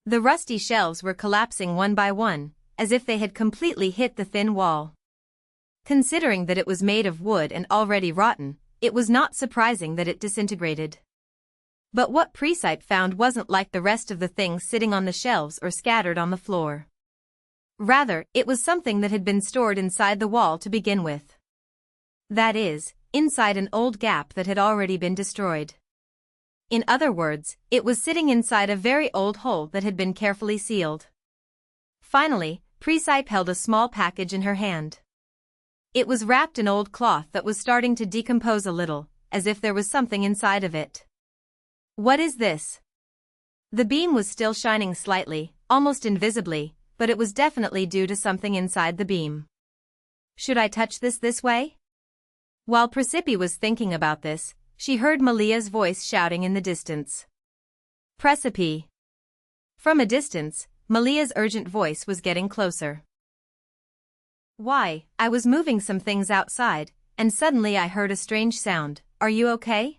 The rusty shelves were collapsing one by one, as if they had completely hit the thin wall. Considering that it was made of wood and already rotten, it was not surprising that it disintegrated. But what Presepe found wasn't like the rest of the things sitting on the shelves or scattered on the floor. Rather, it was something that had been stored inside the wall to begin with. That is, inside an old gap that had already been destroyed. In other words, it was sitting inside a very old hole that had been carefully sealed. Finally, Presepe held a small package in her hand. It was wrapped in old cloth that was starting to decompose a little, as if there was something inside of it. What is this? The beam was still shining slightly, almost invisibly, but it was definitely due to something inside the beam. Should I touch this way? While Presepe was thinking about this, she heard Malia's voice shouting in the distance. Presepe. From a distance, Malia's urgent voice was getting closer. Why, I was moving some things outside, and suddenly I heard a strange sound. Are you okay?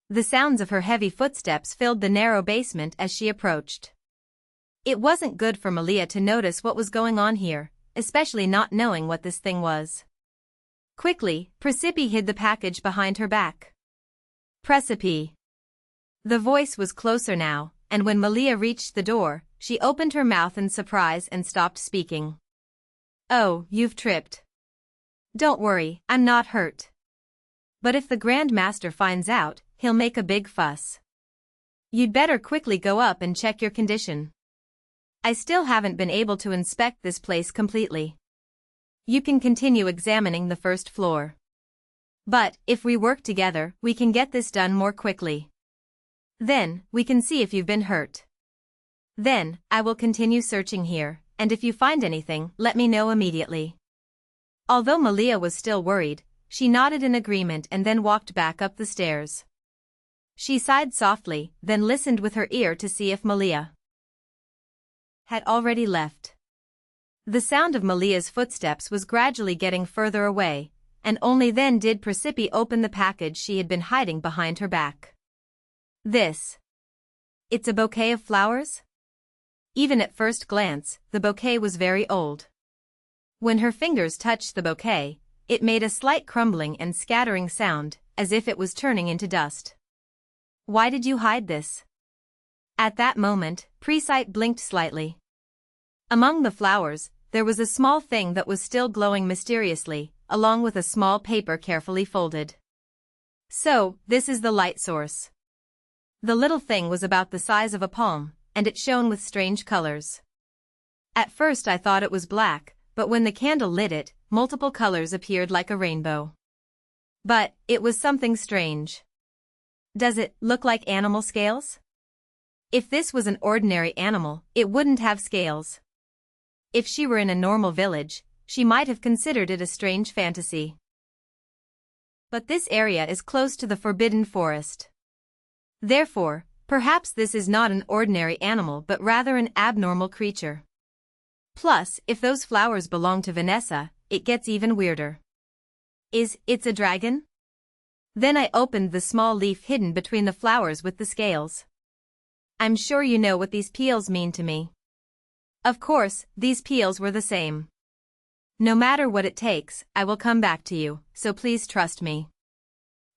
The sounds of her heavy footsteps filled the narrow basement as she approached. It wasn't good for Malia to notice what was going on here, especially not knowing what this thing was. Quickly, Presepe hid the package behind her back. Presepe. The voice was closer now, and when Malia reached the door, she opened her mouth in surprise and stopped speaking. Oh, you've tripped. Don't worry, I'm not hurt. But if the Grand Master finds out, he'll make a big fuss. You'd better quickly go up and check your condition. I still haven't been able to inspect this place completely. You can continue examining the first floor. But, if we work together, we can get this done more quickly. Then, we can see if you've been hurt. Then, I will continue searching here, and if you find anything, let me know immediately. Although Malia was still worried, she nodded in agreement and then walked back up the stairs. She sighed softly, then listened with her ear to see if Malia had already left. The sound of Malia's footsteps was gradually getting further away, and only then did Presepe open the package she had been hiding behind her back. This. It's a bouquet of flowers? Even at first glance, the bouquet was very old. When her fingers touched the bouquet, it made a slight crumbling and scattering sound, as if it was turning into dust. Why did you hide this? At that moment, Presepe blinked slightly. Among the flowers, there was a small thing that was still glowing mysteriously, along with a small paper carefully folded. So, this is the light source. The little thing was about the size of a palm, and it shone with strange colors. At first I thought it was black, but when the candle lit it, multiple colors appeared like a rainbow. But, it was something strange. Does it look like animal scales? If this was an ordinary animal, it wouldn't have scales. If she were in a normal village, she might have considered it a strange fantasy. But this area is close to the forbidden forest. Therefore, perhaps this is not an ordinary animal but rather an abnormal creature. Plus, if those flowers belong to Vanessa, it gets even weirder. It's a dragon? Then I opened the small leaf hidden between the flowers with the scales. I'm sure you know what these peels mean to me. Of course, these peels were the same. No matter what it takes, I will come back to you, so please trust me.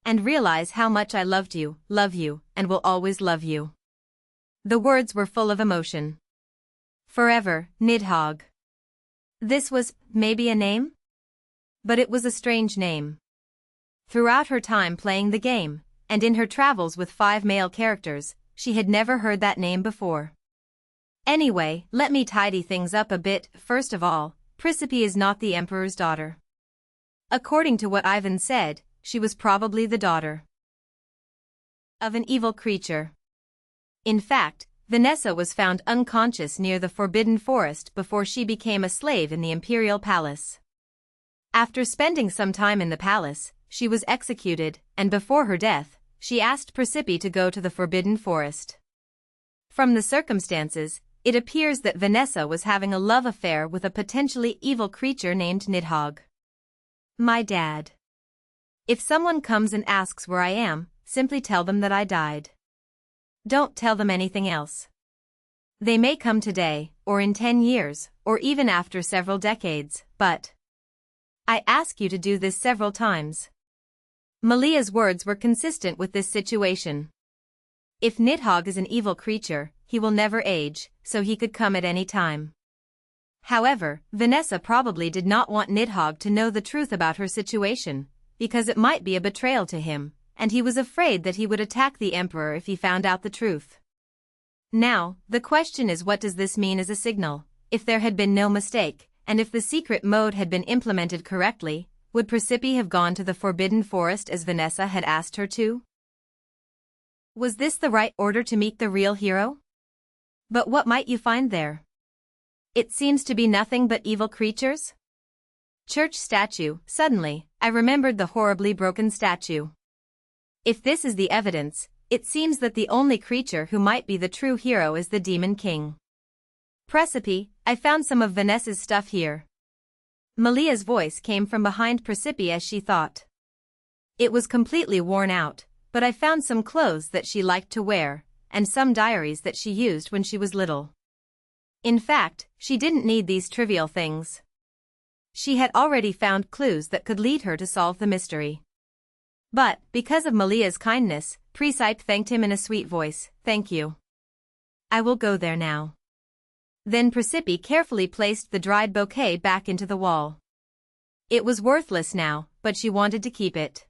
And realize how much I love you, and will always love you. The words were full of emotion. Forever, Nidhogg. This was, maybe a name? But it was a strange name. Throughout her time playing the game, and in her travels with 5 male characters, she had never heard that name before. Anyway, let me tidy things up a bit. First of all, Presepe is not the Emperor's daughter. According to what Ivan said, she was probably the daughter of an evil creature. In fact, Vanessa was found unconscious near the Forbidden Forest before she became a slave in the Imperial Palace. After spending some time in the palace, she was executed, and before her death, she asked Presepe to go to the Forbidden Forest. From the circumstances, it appears that Vanessa was having a love affair with a potentially evil creature named Nidhogg. My dad. If someone comes and asks where I am, simply tell them that I died. Don't tell them anything else. They may come today, or in 10 years, or even after several decades, but I ask you to do this several times. Malia's words were consistent with this situation. If Nidhogg is an evil creature, he will never age, so he could come at any time. However, Vanessa probably did not want Nidhogg to know the truth about her situation, because it might be a betrayal to him, and he was afraid that he would attack the Emperor if he found out the truth. Now, the question is, what does this mean as a signal? If there had been no mistake, and if the secret mode had been implemented correctly, would Presepe have gone to the Forbidden Forest as Vanessa had asked her to? Was this the right order to meet the real hero? But what might you find there? It seems to be nothing but evil creatures? Church statue. Suddenly, I remembered the horribly broken statue. If this is the evidence, it seems that the only creature who might be the true hero is the Demon King. Presepe, I found some of Vanessa's stuff here. Malia's voice came from behind Presepe as she thought. It was completely worn out, but I found some clothes that she liked to wear, and some diaries that she used when she was little. In fact, she didn't need these trivial things. She had already found clues that could lead her to solve the mystery. But, because of Malia's kindness, Presepe thanked him in a sweet voice. Thank you. I will go there now. Then Presepe carefully placed the dried bouquet back into the wall. It was worthless now, but she wanted to keep it.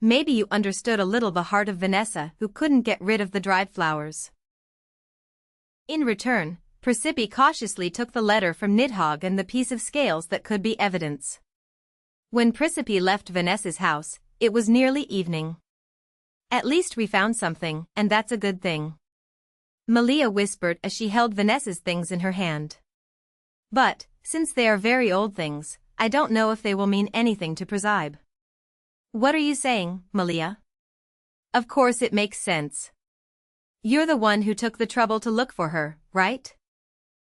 Maybe you understood a little the heart of Vanessa, who couldn't get rid of the dried flowers. In return, Presepe cautiously took the letter from Nidhogg and the piece of scales that could be evidence. When Presepe left Vanessa's house, it was nearly evening. At least we found something, and that's a good thing. Malia whispered as she held Vanessa's things in her hand. But, since they are very old things, I don't know if they will mean anything to Presepe. What are you saying, Malia? Of course it makes sense. You're the one who took the trouble to look for her, right?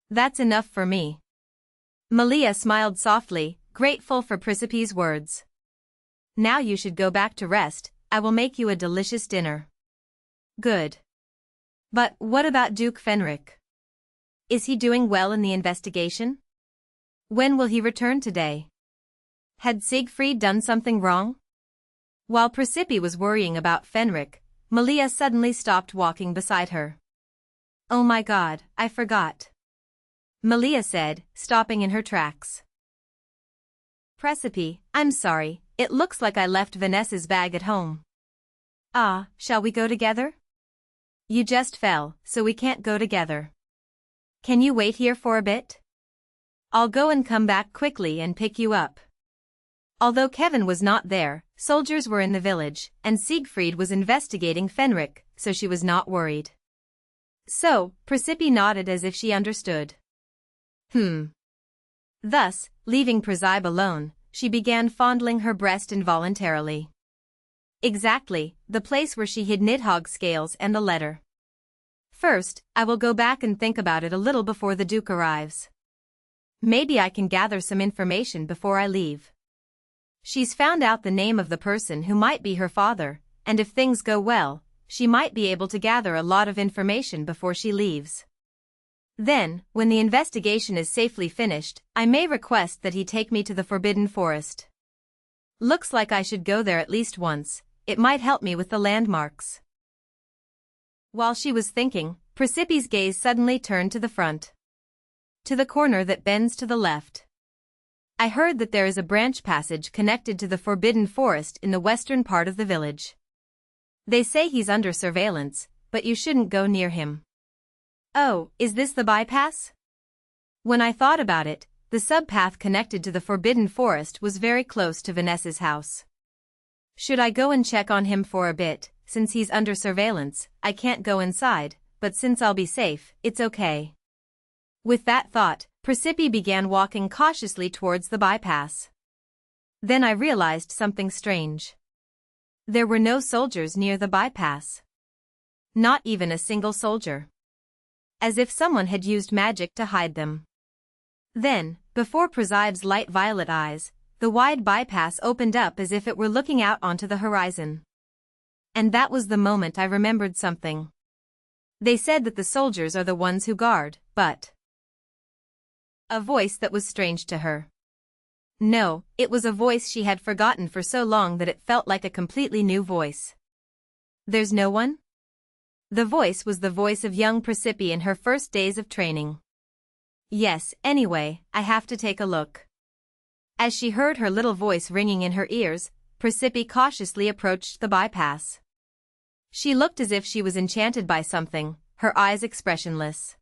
That's enough for me. Malia smiled softly, grateful for Presepe's words. Now you should go back to rest. I will make you a delicious dinner. Good. But what about Duke Fenric? Is he doing well in the investigation? When will he return today? Had Siegfried done something wrong? While Presepe was worrying about Fenric, Malia suddenly stopped walking beside her. Oh my God, I forgot. Malia said, stopping in her tracks. Presepe, I'm sorry, it looks like I left Vanessa's bag at home. Ah, shall we go together? You just fell, so we can't go together. Can you wait here for a bit? I'll go and come back quickly and pick you up. Although Kevin was not there, soldiers were in the village, and Siegfried was investigating Fenric, so she was not worried. So, Presepe nodded as if she understood. Thus, leaving Presepe alone, she began fondling her breast involuntarily. Exactly, the place where she hid Nidhogg's scales and the letter. First, I will go back and think about it a little before the Duke arrives. Maybe I can gather some information before I leave. She's found out the name of the person who might be her father, and if things go well, she might be able to gather a lot of information before she leaves. Then, when the investigation is safely finished, I may request that he take me to the Forbidden Forest. Looks like I should go there at least once. It might help me with the landmarks. While she was thinking, Presepe's gaze suddenly turned to the front. To the corner that bends to the left. I heard that there is a branch passage connected to the Forbidden Forest in the western part of the village. They say he's under surveillance, but you shouldn't go near him. Oh, is this the bypass? When I thought about it, the subpath connected to the Forbidden Forest was very close to Vanessa's house. Should I go and check on him for a bit? Since he's under surveillance, I can't go inside, but since I'll be safe, it's okay. With that thought, Presepe began walking cautiously towards the bypass. Then I realized something strange. There were no soldiers near the bypass. Not even a single soldier. As if someone had used magic to hide them. Then, before Presepe's light violet eyes, the wide bypass opened up as if it were looking out onto the horizon. And that was the moment I remembered something. They said that the soldiers are the ones who guard, but... A voice that was strange to her. No, it was a voice she had forgotten for so long that it felt like a completely new voice. There's no one? The voice was the voice of young Presepe in her first days of training. Yes, anyway, I have to take a look. As she heard her little voice ringing in her ears, Presepe cautiously approached the bypass. She looked as if she was enchanted by something, her eyes expressionless.